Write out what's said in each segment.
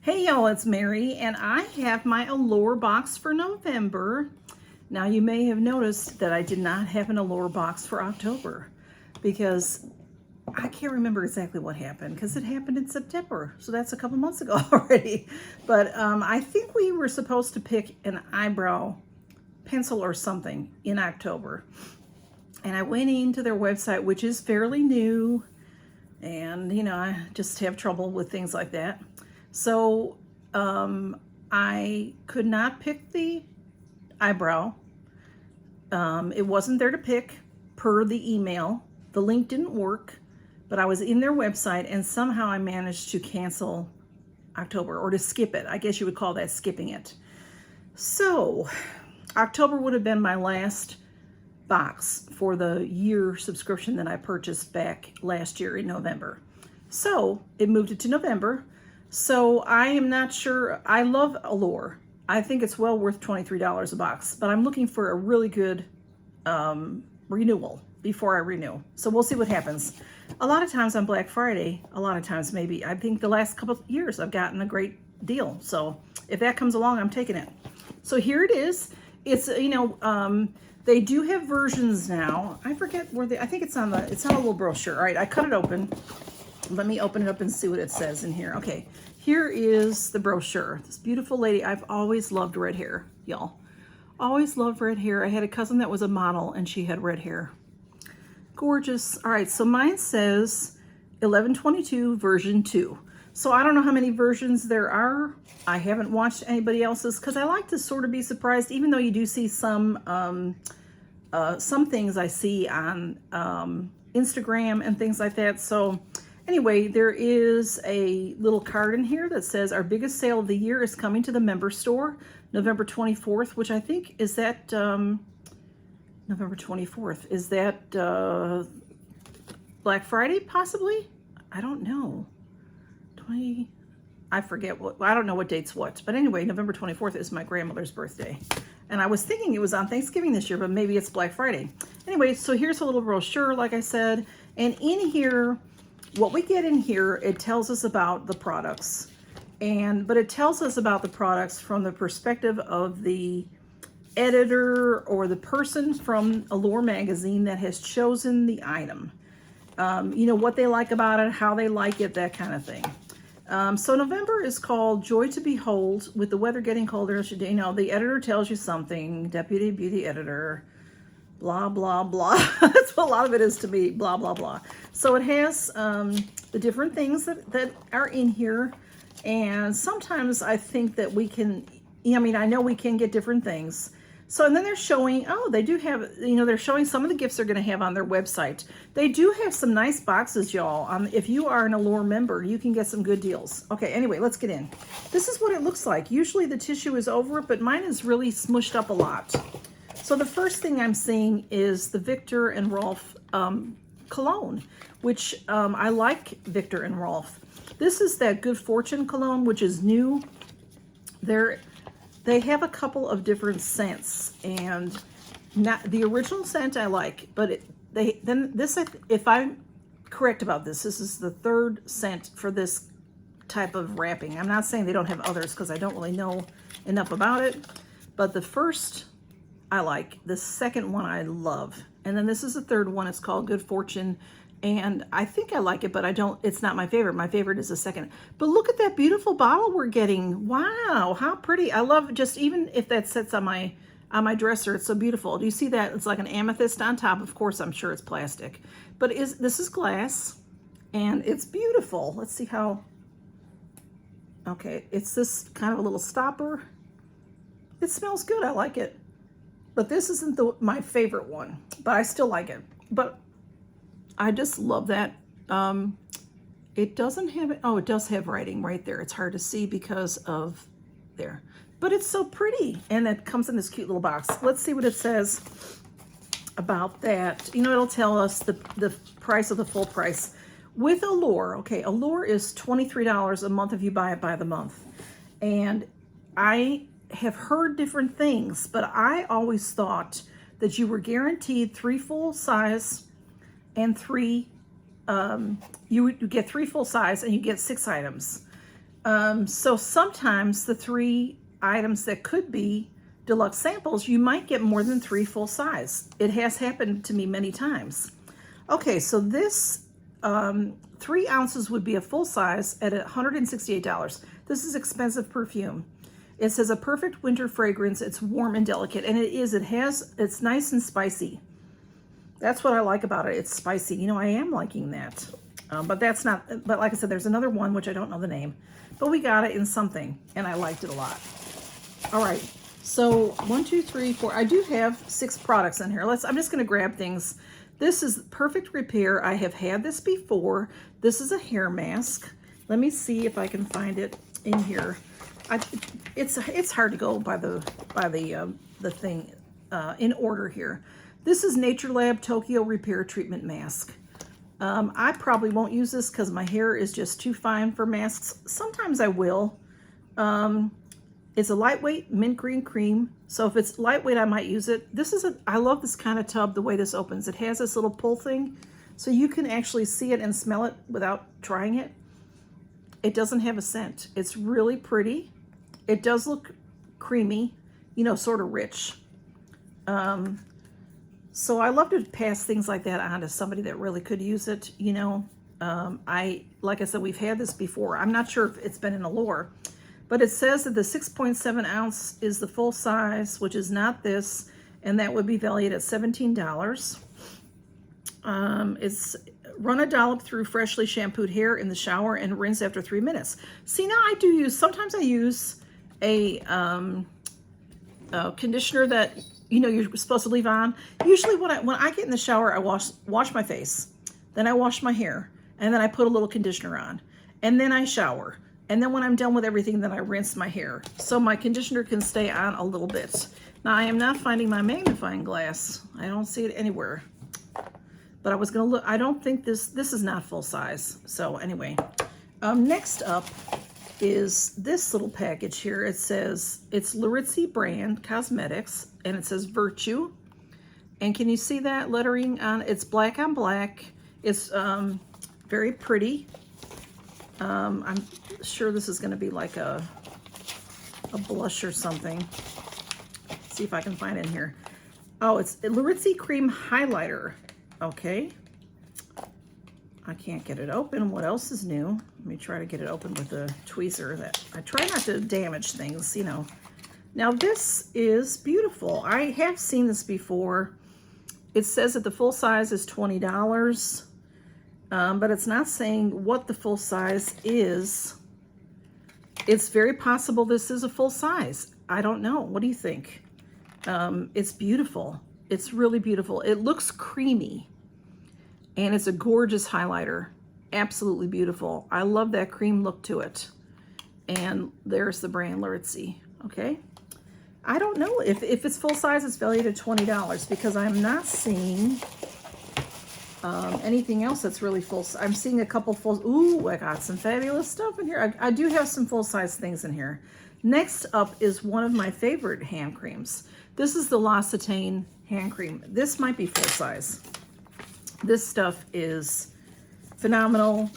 Hey y'all, it's Mary, and I have my Allure box for November. Now you may have noticed that I did not have an Allure box for October because I can't remember exactly what happened because it happened in September. So that's a couple months ago already. But I think we were supposed to pick an eyebrow pencil or something in October. And I went into their website, which is fairly new. And, you know, I just have trouble with things like that. So I could not pick the eyebrow. It wasn't there to pick per the email. The link didn't work, but I was in their website and somehow I managed to cancel October or to skip it. I guess you would call that skipping it. So October would have been my last box for the year subscription that I purchased back last year in November. So it moved it to November. So I am not sure. I love Allure. I think it's well worth $23 a box, but I'm looking for a really good renewal before I renew. So we'll see what happens. A lot of times on Black Friday, a lot of times maybe, I think the last couple of years I've gotten a great deal. So if that comes along, I'm taking it. So here it is. It's, you know, they do have versions now. I forget where I think it's on a little brochure. All right, I cut it open. Let me open it up and see what it says in here. Okay, here is the brochure. This beautiful lady. I've always loved red hair, y'all. Always loved red hair. I had a cousin that was a model and she had red hair. Gorgeous. All right, so mine says 1122 version 2. So I don't know how many versions there are. I haven't watched anybody else's because I like to sort of be surprised, even though you do see some things I see on Instagram and things like that. So anyway, there is a little card in here that says our biggest sale of the year is coming to the member store November 24th, which I think is that November 24th. Is that Black Friday possibly? I don't know. I forget what, I don't know what date's what. But anyway, November 24th is my grandmother's birthday. And I was thinking it was on Thanksgiving this year, but maybe it's Black Friday. Anyway, so here's a little brochure, like I said. And in here, what we get in here, it tells us about the products. But it tells us about the products from the perspective of the editor or the person from Allure magazine that has chosen the item. You know, what they like about it, how they like it, that kind of thing. So November is called Joy to Behold. With the weather getting colder, you know, the editor tells you something, deputy beauty editor, blah, blah, blah. That's what a lot of it is to me, blah, blah, blah. So it has the different things that are in here. And sometimes I think that we can, I mean, I know we can get different things. So, and then they're showing, oh, they do have, you know, they're showing some of the gifts they're going to have on their website. They do have some nice boxes, y'all. If you are an Allure member, you can get some good deals. Okay, anyway, let's get in. This is what it looks like. Usually the tissue is over it, but mine is really smushed up a lot. So the first thing I'm seeing is the Victor and Rolf cologne, which I like Victor and Rolf. This is that Good Fortune cologne, which is new. They have a couple of different scents, and not the original scent I like, but if I'm correct about this is the third scent for this type of wrapping. I'm not saying they don't have others because I don't really know enough about it, but the first I like, the second one I love, and then this is the third one. It's called Good Fortune. And I think I like it, but it's not my favorite. My favorite is the second. But look at that beautiful bottle we're getting. Wow, how pretty. I love just, even if that sits on my dresser, it's so beautiful. Do you see that? It's like an amethyst on top. Of course, I'm sure it's plastic. But this is glass, and it's beautiful. Let's see how, okay, it's this kind of a little stopper. It smells good, I like it. But this isn't my favorite one, but I still like it. But I just love that. It doesn't have, oh, it does have writing right there. It's hard to see because of there, but it's so pretty. And it comes in this cute little box. Let's see what it says about that. You know, it'll tell us the price of the full price. With Allure, okay, Allure is $23 a month if you buy it by the month. And I have heard different things, but I always thought that you were guaranteed 3 full size and 3 you get 3 full size and you get 6 items. So sometimes the 3 items that could be deluxe samples, you might get more than 3 full size. It has happened to me many times. Okay, so this 3 ounces would be a full size at $168. This is expensive perfume. It says a perfect winter fragrance. It's warm and delicate, and it is. It's nice and spicy. That's what I like about it. It's spicy. You know, I am liking that. But that's not, but like I said, there's another one, which I don't know the name, but we got it in something, and I liked it a lot. All right, so 1, 2, 3, 4. I do have 6 products in here. I'm just gonna grab things. This is Perfect Repair. I have had this before. This is a hair mask. Let me see if I can find it in here. It's hard to go by the thing in order here. This is Nature Lab Tokyo Repair Treatment Mask. I probably won't use this because my hair is just too fine for masks. Sometimes I will. It's a lightweight mint green cream. So if it's lightweight, I might use it. I love this kind of tub, the way this opens. It has this little pull thing, so you can actually see it and smell it without trying it. It doesn't have a scent. It's really pretty. It does look creamy, you know, sort of rich. So I love to pass things like that on to somebody that really could use it, you know. Like I said, we've had this before. I'm not sure if it's been in Allure, but it says that the 6.7 ounce is the full size, which is not this, and that would be valued at $17. It's run a dollop through freshly shampooed hair in the shower and rinse after 3 minutes. See, now I do use, sometimes I use a conditioner that, you know, you're supposed to leave on. Usually when I get in the shower, I wash my face, then I wash my hair, and then I put a little conditioner on, and then I shower. And then when I'm done with everything, then I rinse my hair. So my conditioner can stay on a little bit. Now I am not finding my magnifying glass. I don't see it anywhere. But I was gonna look, I don't think this is not full size. So anyway, next up is this little package here. It says, it's Ipsy brand cosmetics, and it says Virtue. And can you see that lettering on, it's black on black. It's very pretty. I'm sure this is gonna be like a blush or something. Let's see if I can find it in here. Oh, it's Ipsy Cream Highlighter. Okay. I can't get it open. What else is new? Let me try to get it open with a tweezer. That I try not to damage things, you know. Now this is beautiful. I have seen this before. It says that the full size is $20, but it's not saying what the full size is. It's very possible this is a full size. I don't know. What do you think? It's beautiful. It's really beautiful. It looks creamy. And it's a gorgeous highlighter. Absolutely beautiful. I love that cream look to it. And there's the brand Ipsy. Okay. I don't know if it's full size. It's valued at $20 because I'm not seeing anything else that's really full. I'm seeing a couple full. Ooh, I got some fabulous stuff in here. I do have some full size things in here. Next up is one of my favorite hand creams. This is the L'Occitane hand cream. This might be full size. This stuff is phenomenal,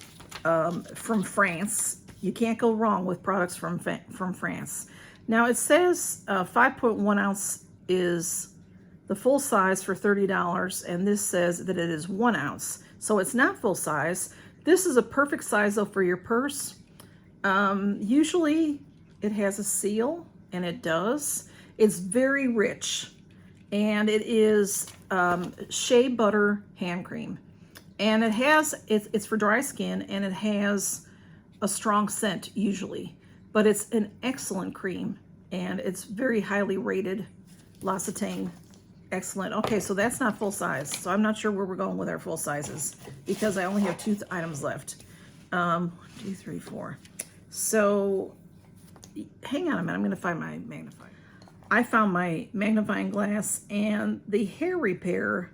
from France. You can't go wrong with products from France. Now it says 5.1 ounce is the full size for $30, and this says that it is 1 ounce. So it's not full size. This is a perfect size though for your purse. Usually it has a seal, and it does. It's very rich. And it is shea butter hand cream, and it's for dry skin, and it has a strong scent usually, but it's an excellent cream, and it's very highly rated. L'Occitane, excellent. Okay, so that's not full size, so I'm not sure where we're going with our full sizes because I only have 2 items left. 1, 2, 3, 4. So hang on a minute, I'm gonna find my magnifier. I found my magnifying glass, and the hair repair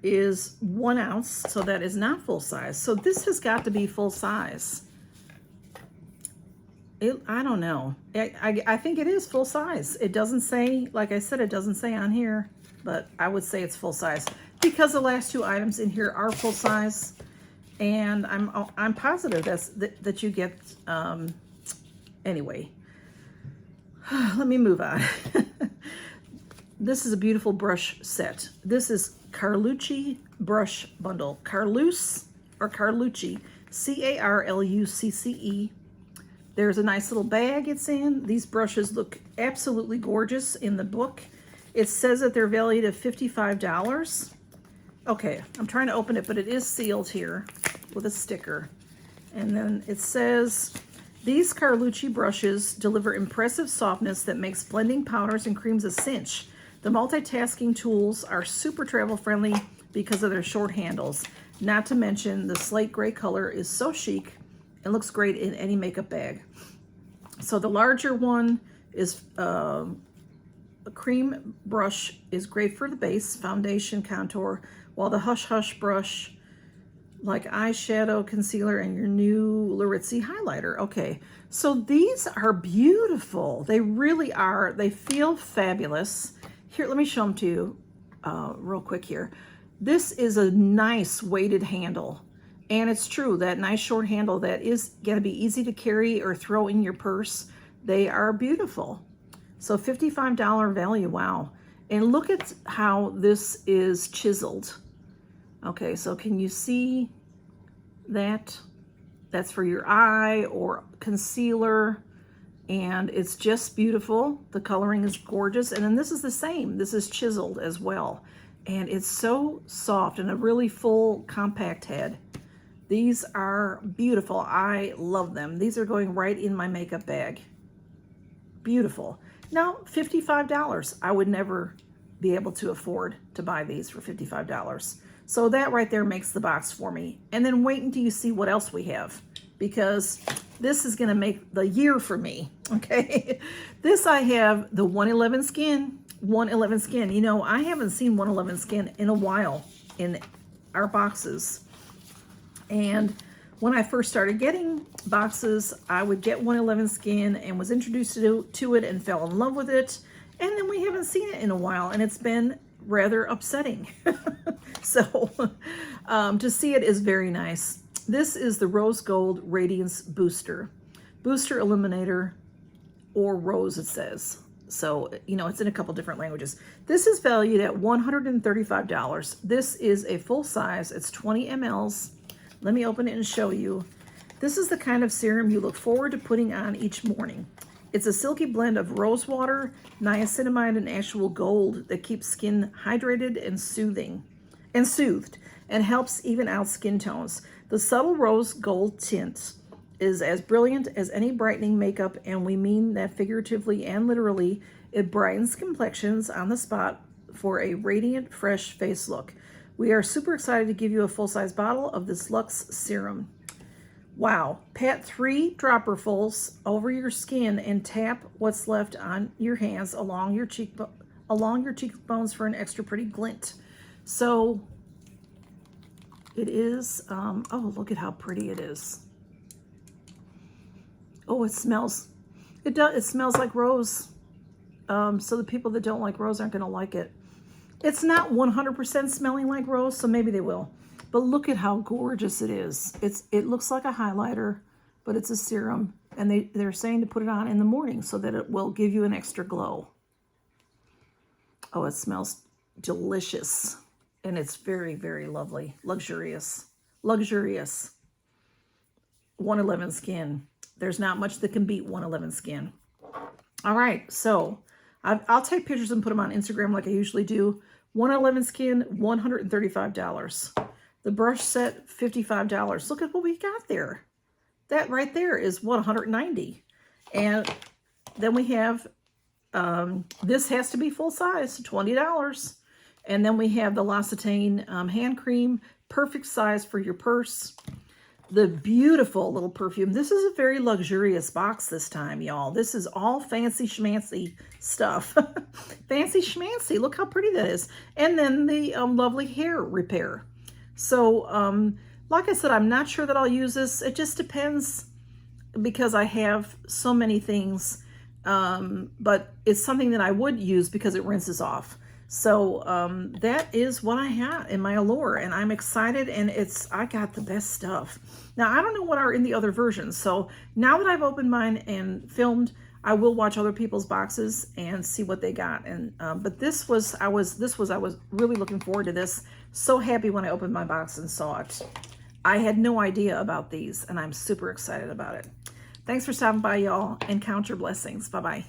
is 1 ounce, so that is not full size. So this has got to be full size. I don't know. I think it is full size. It doesn't say, like I said, it doesn't say on here, but I would say it's full size because the last 2 items in here are full size. And I'm positive that you get, anyway. Let me move on. This is a beautiful brush set. This is Carlucci brush bundle. Carluce or Carlucci, C-A-R-L-U-C-C-E. There's a nice little bag it's in. These brushes look absolutely gorgeous in the book. It says that they're valued at $55. Okay, I'm trying to open it, but it is sealed here with a sticker. And then it says, these Carlucci brushes deliver impressive softness that makes blending powders and creams a cinch. The multitasking tools are super travel friendly because of their short handles. Not to mention the slate gray color is so chic and looks great in any makeup bag. So the larger one is a cream brush is great for the base, foundation, contour, while the Hush Hush brush, like eyeshadow, concealer, and your new Ipsy highlighter. Okay, so these are beautiful. They really are. They feel fabulous. Here, let me show them to you real quick here. This is a nice weighted handle. And it's true, that nice short handle that is going to be easy to carry or throw in your purse. They are beautiful. So $55 value, wow. And look at how this is chiseled. Okay, so can you see that? That's for your eye or concealer. And it's just beautiful. The coloring is gorgeous. And then this is the same. This is chiseled as well. And it's so soft and a really full compact head. These are beautiful. I love them. These are going right in my makeup bag. Beautiful. Now, $55. I would never be able to afford to buy these for $55. So that right there makes the box for me. And then wait until you see what else we have, because this is going to make the year for me. Okay. This I have the 111 Skin. 111 Skin. You know, I haven't seen 111 Skin in a while in our boxes. And when I first started getting boxes, I would get 111 Skin and was introduced to it and fell in love with it. And then we haven't seen it in a while, and it's been rather upsetting. So to see it is very nice. This is the Rose Gold Radiance Booster Illuminator, or Rose it says. So, you know, it's in a couple different languages. This is valued at $135. This is a full size. It's 20 mLs. Let me open it and show you. This is the kind of serum you look forward to putting on each morning. It's a silky blend of rose water, niacinamide, and actual gold that keeps skin hydrated and soothed and helps even out skin tones. The subtle rose gold tint is as brilliant as any brightening makeup, and we mean that figuratively and literally. It brightens complexions on the spot for a radiant, fresh face look. We are super excited to give you a full-size bottle of this Luxe Serum. Wow. Pat 3 dropperfuls over your skin and tap what's left on your hands along your cheekbones for an extra pretty glint. So it is, oh, look at how pretty it is. Oh, it smells like rose. So the people that don't like rose aren't going to like it. It's not 100% smelling like rose, so maybe they will. But look at how gorgeous it is. It looks like a highlighter, but it's a serum. And they're saying to put it on in the morning so that it will give you an extra glow. Oh, it smells delicious. And it's very, very lovely. Luxurious. Luxurious. 111 Skin. There's not much that can beat 111 Skin. All right, so I'll take pictures and put them on Instagram like I usually do. 111 Skin, $135. The brush set, $55. Look at what we got there. That right there is what, $190. And then we have, this has to be full size, $20. And then we have the L'Occitane hand cream, perfect size for your purse. The beautiful little perfume. This is a very luxurious box this time, y'all. This is all fancy schmancy stuff. Fancy schmancy. Look how pretty that is. And then the lovely hair repair. So, like I said, I'm not sure that I'll use this. It just depends because I have so many things. But it's something that I would use because it rinses off. So that is what I had in my Allure, and I'm excited, and I got the best stuff. Now, I don't know what are in the other versions, so now that I've opened mine and filmed, I will watch other people's boxes and see what they got. And but I was really looking forward to this. So happy when I opened my box and saw it. I had no idea about these, and I'm super excited about it. Thanks for stopping by, y'all, and count your blessings. Bye-bye.